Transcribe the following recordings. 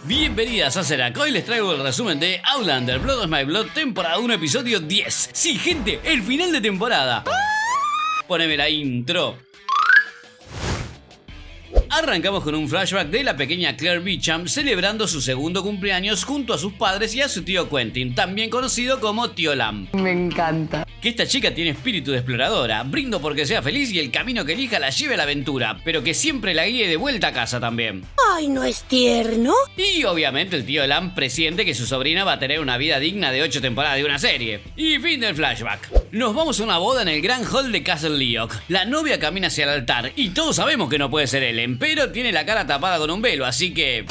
Bienvenidas a Serac. Hoy les traigo el resumen de Outlander Blood of My Blood, temporada 1, episodio 10. Sí, gente, el final de temporada. Poneme la intro. Arrancamos con un flashback de la pequeña Claire Beecham celebrando su segundo cumpleaños junto a sus padres y a su tío Quentin, también conocido como Tío Lam. Me encanta. Que esta chica tiene espíritu de exploradora, brindo porque sea feliz y el camino que elija la lleve a la aventura, pero que siempre la guíe de vuelta a casa también. Ay, ¿no es tierno? Y obviamente el tío Lam presiente que su sobrina va a tener una vida digna de 8 temporadas de una serie. Y fin del flashback. Nos vamos a una boda en el gran hall de Castle Leoch. La novia camina hacia el altar y todos sabemos que no puede ser Ellen, pero tiene la cara tapada con un velo, así que...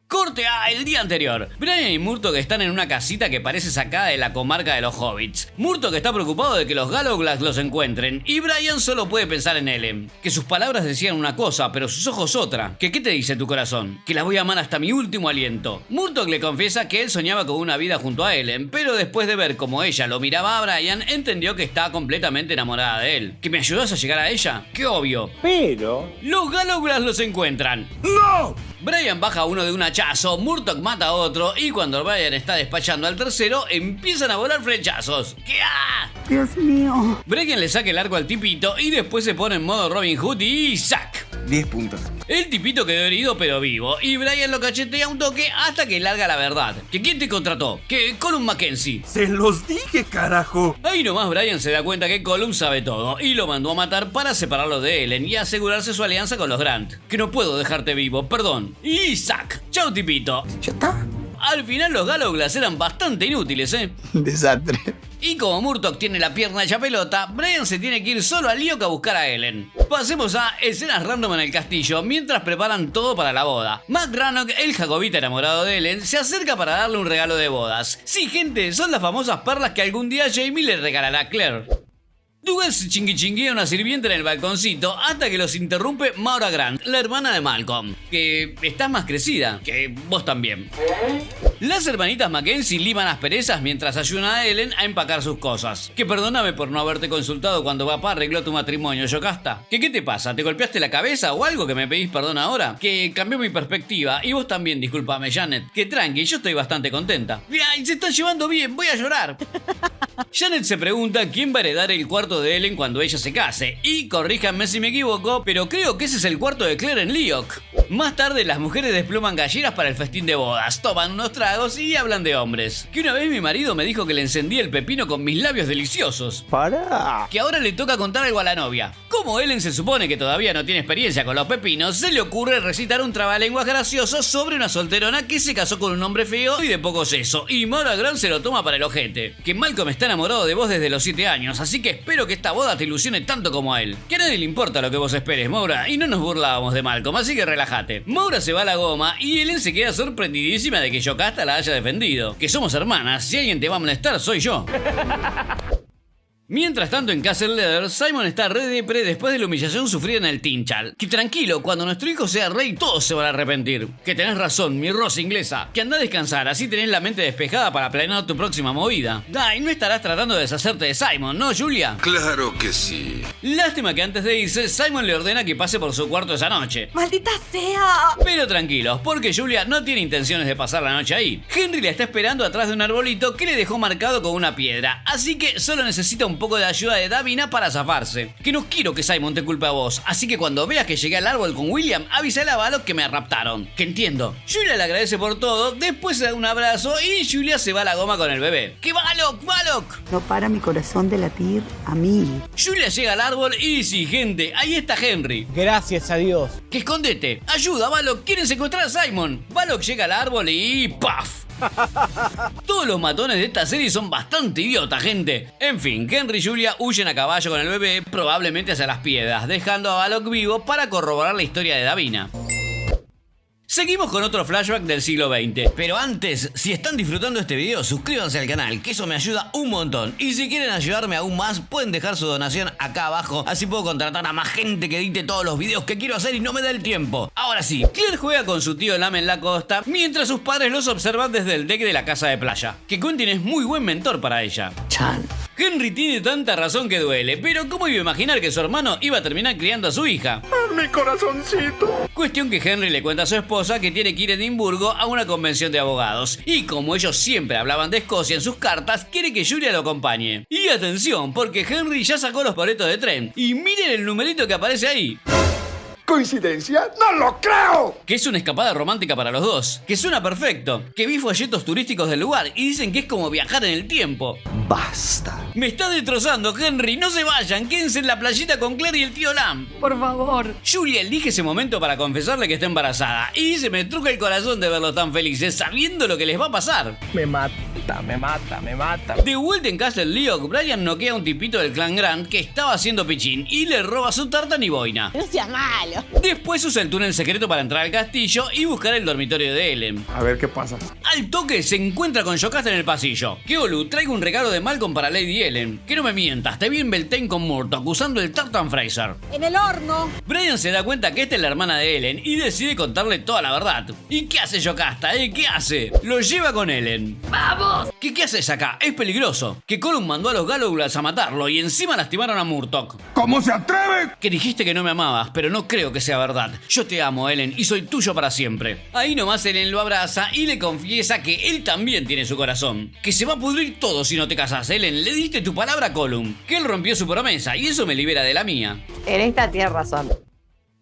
Corte a el día anterior. Brian y Murtock están en una casita que parece sacada de la comarca de los hobbits. Murtock está preocupado de que los Gallowglass los encuentren y Brian solo puede pensar en Ellen. Que sus palabras decían una cosa, pero sus ojos otra. Que ¿qué te dice tu corazón? Que la voy a amar hasta mi último aliento. Murtock le confiesa que él soñaba con una vida junto a Ellen, pero después de ver cómo ella lo miraba a Brian, entendió que estaba completamente enamorada de él. ¿Que me ayudas a llegar a ella? ¡Qué obvio! Pero... los Gallowglass los encuentran. ¡No! Brian baja a uno de un hachazo, Murtock mata a otro y cuando Brian está despachando al tercero empiezan a volar flechazos. ¿Qué? ¡Ah! Dios mío. Brian le saca el arco al tipito y después se pone en modo Robin Hood y ¡sac! 10 puntos. El tipito quedó herido pero vivo y Brian lo cachetea un toque hasta que larga la verdad. ¿Que quién te contrató? Que Colum Mackenzie. ¡Se los dije, carajo! Ahí nomás Brian se da cuenta que Colum sabe todo y lo mandó a matar para separarlo de Ellen y asegurarse su alianza con los Grant. Que no puedo dejarte vivo, perdón. Y ¡sac! ¡Chao, tipito! ¿Ya está? Al final los Gallowglass eran bastante inútiles, Desastre. Y como Murtock tiene la pierna hecha pelota, Brian se tiene que ir solo a Leoch a buscar a Ellen. Pasemos a escenas random en el castillo mientras preparan todo para la boda. Mac Rannoch, el jacobita enamorado de Ellen, se acerca para darle un regalo de bodas. Sí, gente, son las famosas perlas que algún día Jaime le regalará a Claire. Dougal se chingui-chinguea a una sirvienta en el balconcito hasta que los interrumpe Maura Grant, la hermana de Malcolm, que está más crecida, que vos también. Las hermanitas Mackenzie liman asperezas mientras ayudan a Ellen a empacar sus cosas. Que perdóname por no haberte consultado cuando papá arregló tu matrimonio, Yocasta. Que ¿qué te pasa? ¿Te golpeaste la cabeza o algo que me pedís perdón ahora? Que cambió mi perspectiva y vos también, discúlpame, Janet. Que tranqui, yo estoy bastante contenta. ¡Ay, se están llevando bien! ¡Voy a llorar! Janet se pregunta quién va a heredar el cuarto de Ellen cuando ella se case. Y corríjanme si me equivoco, pero creo que ese es el cuarto de Claire en Leoch. Más tarde las mujeres despluman gallinas para el festín de bodas, toman unos tragos y hablan de hombres. Que una vez mi marido me dijo que le encendía el pepino con mis labios deliciosos. ¡Para! Que ahora le toca contar algo a la novia. Como Ellen se supone que todavía no tiene experiencia con los pepinos, se le ocurre recitar un trabalenguas gracioso sobre una solterona que se casó con un hombre feo y de poco seso. Y Maura Grant se lo toma para el ojete. Que Malcolm está enamorado de vos desde los 7 años, así que espero que esta boda te ilusione tanto como a él. Que a nadie le importa lo que vos esperes, Maura, y no nos burlábamos de Malcolm, así que relájate. Maura se va a la goma y Ellen se queda sorprendidísima de que Yocasta la haya defendido. Que somos hermanas, si alguien te va a molestar soy yo. Mientras tanto en Castle Leather, Simon está re depre después de la humillación sufrida en el Tinchal. Que tranquilo, cuando nuestro hijo sea rey todos se van a arrepentir. Que tenés razón, mi rosa inglesa. Que anda a descansar, así tenés la mente despejada para planear tu próxima movida. Y no estarás tratando de deshacerte de Simon, ¿no, Julia? Claro que sí. Lástima que antes de irse, Simon le ordena que pase por su cuarto esa noche. ¡Maldita sea! Pero tranquilos, porque Julia no tiene intenciones de pasar la noche ahí. Henry la está esperando atrás de un arbolito que le dejó marcado con una piedra, así que solo necesita un poco de ayuda de Davina para zafarse. Que no quiero que Simon te culpe a vos, así que cuando veas que llegué al árbol con William, avísale a Balok que me raptaron. Que entiendo. Julia le agradece por todo, después se da un abrazo y Julia se va a la goma con el bebé. ¡Que Balok! No para mi corazón de latir a 1000. Julia llega al árbol y sí, gente, ahí está Henry. Gracias a Dios. ¡Que escondete! ¡Ayuda, Balok! ¡Quieren secuestrar a Simon! Balok llega al árbol y ¡paf! Todos los matones de esta serie son bastante idiotas, gente. En fin, Henry y Julia huyen a caballo con el bebé, probablemente hacia las piedras, dejando a Balok vivo para corroborar la historia de Davina. Seguimos con otro flashback del siglo XX. Pero antes, si están disfrutando este video, suscríbanse al canal, que eso me ayuda un montón. Y si quieren ayudarme aún más, pueden dejar su donación acá abajo. Así puedo contratar a más gente que edite todos los videos que quiero hacer y no me da el tiempo. Ahora sí, Claire juega con su tío Lam en la costa, mientras sus padres los observan desde el deck de la casa de playa. Que Quentin es muy buen mentor para ella. Chan. Henry tiene tanta razón que duele, pero ¿cómo iba a imaginar que su hermano iba a terminar criando a su hija? Mi corazoncito. Cuestión que Henry le cuenta a su esposa que tiene que ir a Edimburgo a una convención de abogados. Y como ellos siempre hablaban de Escocia en sus cartas, quiere que Julia lo acompañe. Y atención, porque Henry ya sacó los boletos de tren. Y miren el numerito que aparece ahí. ¿Coincidencia? ¡No lo creo! Que es una escapada romántica para los dos. Que suena perfecto. Que vi folletos turísticos del lugar y dicen que es como viajar en el tiempo. Basta. Me está destrozando, Henry. No se vayan. Quédense en la playita con Claire y el tío Lam. Por favor. Julia elige ese momento para confesarle que está embarazada. Y se me truca el corazón de verlos tan felices sabiendo lo que les va a pasar. Me mata, me mata, me mata. De vuelta en Castle Leoch, Brian noquea a un tipito del clan Grant que estaba haciendo pichín y le roba su tartan y boina. No seas malo. Después usa el túnel secreto para entrar al castillo y buscar el dormitorio de Ellen. A ver qué pasa. Al toque se encuentra con Yocasta en el pasillo. Keolu, traigo un regalo de Malcolm para Lady Ellen. Que no me mientas, te vi en Beltane con Murdoch usando el Tartan Fraser. En el horno. Brian se da cuenta que esta es la hermana de Ellen y decide contarle toda la verdad. ¿Y qué hace Yocasta, ¿Qué hace? Lo lleva con Ellen. ¡Vamos! ¿Qué haces acá? Es peligroso. Que Colum mandó a los Gallowglass a matarlo y encima lastimaron a Murdoch. ¿Cómo se atreve? Que dijiste que no me amabas, pero no creo que sea verdad. Yo te amo, Ellen, y soy tuyo para siempre. Ahí nomás Ellen lo abraza y le confiesa que él también tiene su corazón. Que se va a pudrir todo si no te casas, Ellen. Le diste tu palabra a Colum. Que él rompió su promesa y eso me libera de la mía. En esta tienes razón.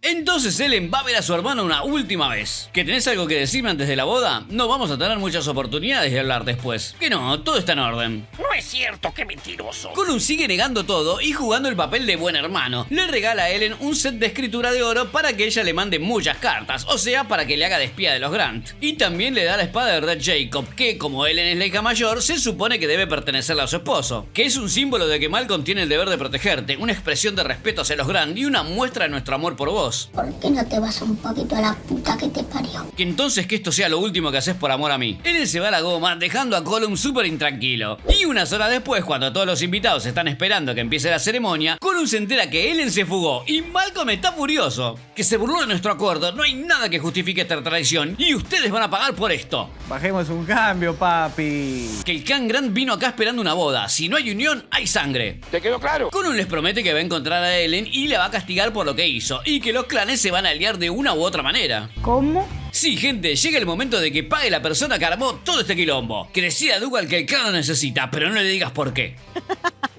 Entonces Ellen va a ver a su hermano una última vez. ¿Que tenés algo que decirme antes de la boda? No vamos a tener muchas oportunidades de hablar después. Que no, todo está en orden. No es cierto, qué mentiroso. Colum sigue negando todo y jugando el papel de buen hermano. Le regala a Ellen un set de escritura de oro para que ella le mande muchas cartas, o sea, para que le haga de espía de los Grant. Y también le da la espada de Red Jacob, que como Ellen es la hija mayor, se supone que debe pertenecerle a su esposo. Que es un símbolo de que Malcolm tiene el deber de protegerte, una expresión de respeto hacia los Grant y una muestra de nuestro amor por vos. ¿Por qué no te vas un poquito a la puta que te parió? Que entonces que esto sea lo último que haces por amor a mí. Ellen se va a la goma dejando a Colum súper intranquilo. Y unas horas después, cuando todos los invitados están esperando que empiece la ceremonia, Colum se entera que Ellen se fugó y Malcolm está furioso. Que se burló de nuestro acuerdo, no hay nada que justifique esta traición y ustedes van a pagar por esto. Bajemos un cambio, papi. Que el clan Grant vino acá esperando una boda. Si no hay unión, hay sangre. ¿Te quedó claro? Colum les promete que va a encontrar a Ellen y la va a castigar por lo que hizo. Y que los clanes se van a aliar de una u otra manera. ¿Cómo? Sí, gente, llega el momento de que pague la persona que armó todo este quilombo. Que decida Dougal que el clan lo necesita, pero no le digas por qué.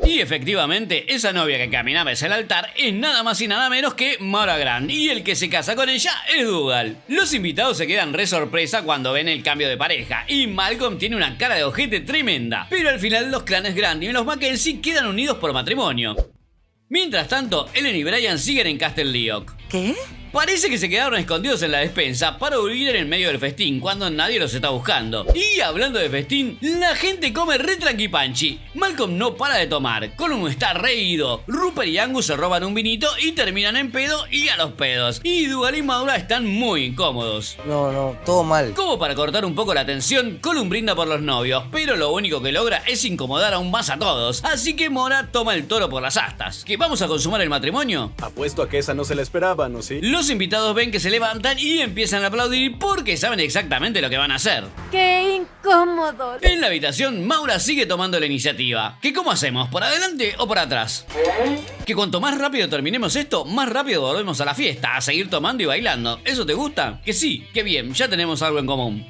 Y efectivamente, esa novia que caminaba hacia el altar es nada más y nada menos que Maura Grant. Y el que se casa con ella es Dougal. Los invitados se quedan re sorpresa cuando ven el cambio de pareja. Y Malcolm tiene una cara de ojete tremenda. Pero al final los clanes Grant y los Mackenzie quedan unidos por matrimonio. Mientras tanto, Ellen y Brian siguen en Castle Leoch. ¿Qué? Parece que se quedaron escondidos en la despensa para huir en el medio del festín cuando nadie los está buscando. Y hablando de festín, la gente come re tranquipanchi. Malcolm no para de tomar, Colum está reído, Rupert y Angus se roban un vinito y terminan en pedo y a los pedos. Y Dougal y Maura están muy incómodos. No, todo mal. Como para cortar un poco la tensión, Colum brinda por los novios, pero lo único que logra es incomodar aún más a todos. Así que Maura toma el toro por las astas. ¿Que vamos a consumar el matrimonio? Apuesto a que esa no se la esperaban, ¿no sí? Los invitados ven que se levantan y empiezan a aplaudir porque saben exactamente lo que van a hacer. ¡Qué incómodo! En la habitación, Maura sigue tomando la iniciativa. ¿Que cómo hacemos? ¿Por adelante o por atrás? Que cuanto más rápido terminemos esto, más rápido volvemos a la fiesta, a seguir tomando y bailando. ¿Eso te gusta? Que sí, que bien, ya tenemos algo en común.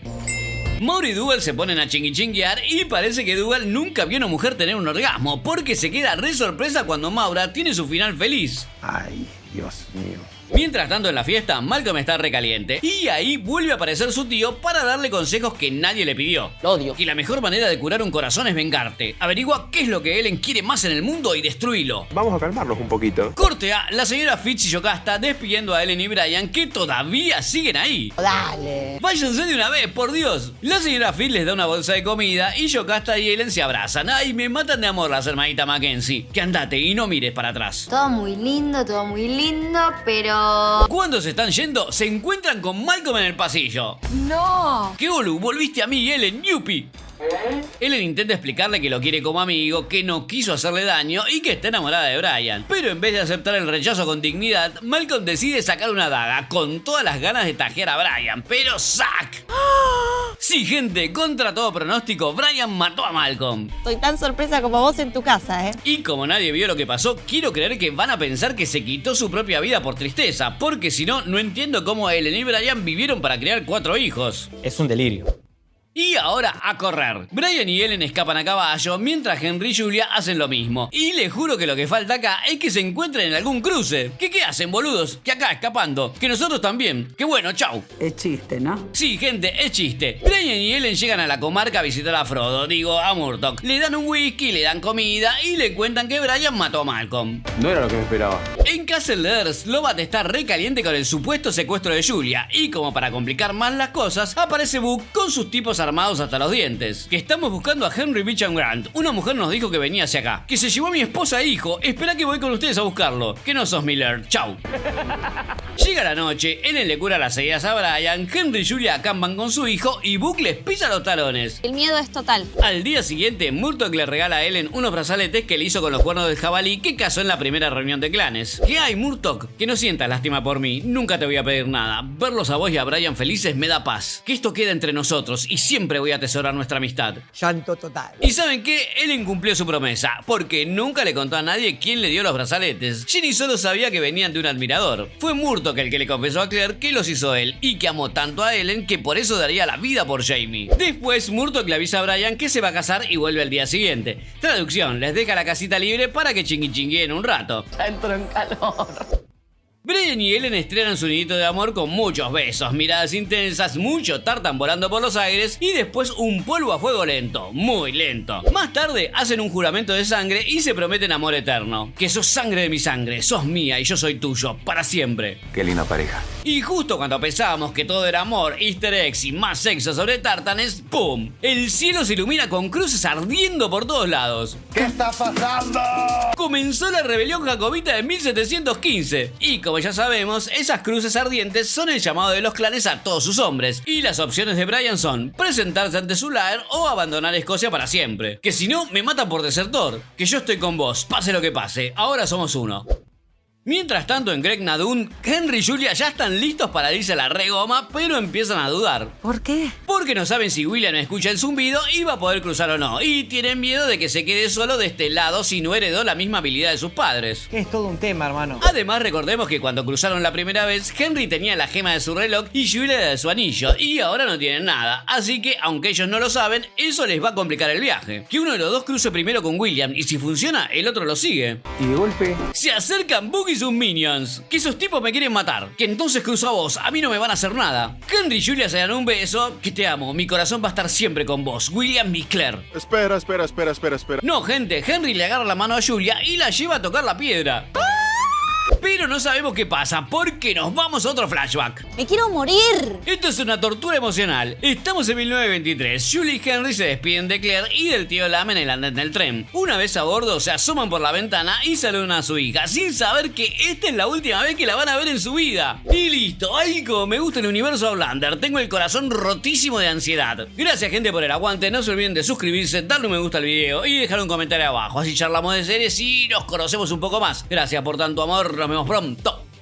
Maura y Dougal se ponen a chingui-chinguear y parece que Dougal nunca vio a una mujer tener un orgasmo porque se queda re sorpresa cuando Maura tiene su final feliz. Ay, Dios mío. Mientras tanto en la fiesta, Malcolm está recaliente y ahí vuelve a aparecer su tío para darle consejos que nadie le pidió. Lo odio. Y la mejor manera de curar un corazón es vengarte. Averigua qué es lo que Ellen quiere más en el mundo y destruílo. Vamos a calmarnos un poquito. Corte a la señora Fitz y Yocasta despidiendo a Ellen y Brian que todavía siguen ahí. Dale. Váyanse de una vez, por Dios. La señora Fitz les da una bolsa de comida y Yocasta y Ellen se abrazan. Ay, me matan de amor las hermanitas Mackenzie. Que andate y no mires para atrás. Todo muy lindo, pero... Cuando se están yendo, se encuentran con Malcolm en el pasillo. ¡No! ¡Qué bolu! Volviste a mí, Ellen, yupi. Ellen intenta explicarle que lo quiere como amigo, que no quiso hacerle daño y que está enamorada de Brian. Pero en vez de aceptar el rechazo con dignidad, Malcolm decide sacar una daga con todas las ganas de tajear a Brian. ¡Pero ¡sac! Sí, gente, contra todo pronóstico, Brian mató a Malcolm. Estoy tan sorpresa como vos en tu casa, ¿eh? Y como nadie vio lo que pasó, quiero creer que van a pensar que se quitó su propia vida por tristeza, porque si no, no entiendo cómo Ellen y Brian vivieron para criar 4 hijos. Es un delirio. Y ahora a correr. Brian y Ellen escapan a caballo, mientras Henry y Julia hacen lo mismo. Y les juro que lo que falta acá es que se encuentren en algún cruce. ¿Qué hacen, boludos? Que acá escapando. Que nosotros también. Que bueno, chau. Es chiste, ¿no? Sí, gente, es chiste. Brian y Ellen llegan a la comarca a visitar a Frodo, digo, a Murdoch. Le dan un whisky, le dan comida y le cuentan que Brian mató a Malcolm. No era lo que me esperaba. En Castle Leathers, Lovat está re caliente con el supuesto secuestro de Julia. Y como para complicar más las cosas, aparece Book con sus tipos armados hasta los dientes. Que estamos buscando a Henry Beecham Grant. Una mujer nos dijo que venía hacia acá. Que se llevó a mi esposa e hijo. Espera que voy con ustedes a buscarlo. Que no sos Miller. Chau. Llega la noche, Ellen le cura las heridas a Brian, Henry y Julia acampan con su hijo y Book les pisa los talones. El miedo es total. Al día siguiente, Murdoch le regala a Ellen unos brazaletes que le hizo con los cuernos del jabalí que cazó en la primera reunión de clanes. ¿Qué hay, Murdoch? Que no sientas lástima por mí, nunca te voy a pedir nada. Verlos a vos y a Brian felices me da paz. Que esto quede entre nosotros y siempre voy a atesorar nuestra amistad. Llanto total. ¿Y saben qué? Ellen cumplió su promesa, porque nunca le contó a nadie quién le dio los brazaletes. Ginny solo sabía que venían de un admirador. Fue Murdoch el que le confesó a Claire que los hizo él y que amó tanto a Ellen que por eso daría la vida por Jaime. Después, Murdoch le avisa a Brian que se va a casar y vuelve al día siguiente. Traducción, les deja la casita libre para que chingueen un rato. Ya entro en calor. Brian y Ellen estrenan su nidito de amor con muchos besos, miradas intensas, mucho tartan volando por los aires y después un polvo a fuego lento, muy lento. Más tarde hacen un juramento de sangre y se prometen amor eterno. Que sos sangre de mi sangre, sos mía y yo soy tuyo, para siempre. Qué linda pareja. Y justo cuando pensábamos que todo era amor, easter eggs y más sexo sobre tártanes, ¡pum! El cielo se ilumina con cruces ardiendo por todos lados. ¿Qué está pasando? Comenzó la rebelión jacobita de 1715 y como ya sabemos, esas cruces ardientes son el llamado de los clanes a todos sus hombres y las opciones de Brian son presentarse ante su lair o abandonar Escocia para siempre. Que si no, me matan por desertor. Que yo estoy con vos, pase lo que pase, ahora somos uno. Mientras tanto, en Greg Nadun, Henry y Julia ya están listos para irse a la regoma, pero empiezan a dudar. ¿Por qué? Porque no saben si William escucha el zumbido y va a poder cruzar o no, y tienen miedo de que se quede solo de este lado si no heredó la misma habilidad de sus padres. Es todo un tema, hermano. Además, recordemos que cuando cruzaron la primera vez, Henry tenía la gema de su reloj y Julia la de su anillo, y ahora no tienen nada, así que, aunque ellos no lo saben, eso les va a complicar el viaje. Que uno de los dos cruce primero con William, y si funciona, el otro lo sigue. Y de golpe... Se acercan Book y sus minions. Que esos tipos me quieren matar. Que entonces cruzo a vos. A mí no me van a hacer nada. Henry y Julia se dan un beso. Que te amo. Mi corazón va a estar siempre con vos. William y Claire. Espera. No, gente. Henry le agarra la mano a Julia y la lleva a tocar la piedra. Pero no sabemos qué pasa, porque nos vamos a otro flashback. ¡Me quiero morir! Esto es una tortura emocional. Estamos en 1923. Julie y Henry se despiden de Claire y del tío Lam en el andén del tren. Una vez a bordo, se asoman por la ventana y saludan a su hija, sin saber que esta es la última vez que la van a ver en su vida. Y listo. Ay, como me gusta el universo Outlander. Tengo el corazón rotísimo de ansiedad. Gracias, gente, por el aguante. No se olviden de suscribirse, darle un me gusta al video y dejar un comentario abajo. Así charlamos de series y nos conocemos un poco más. Gracias por tanto amor. Nos vemos pronto.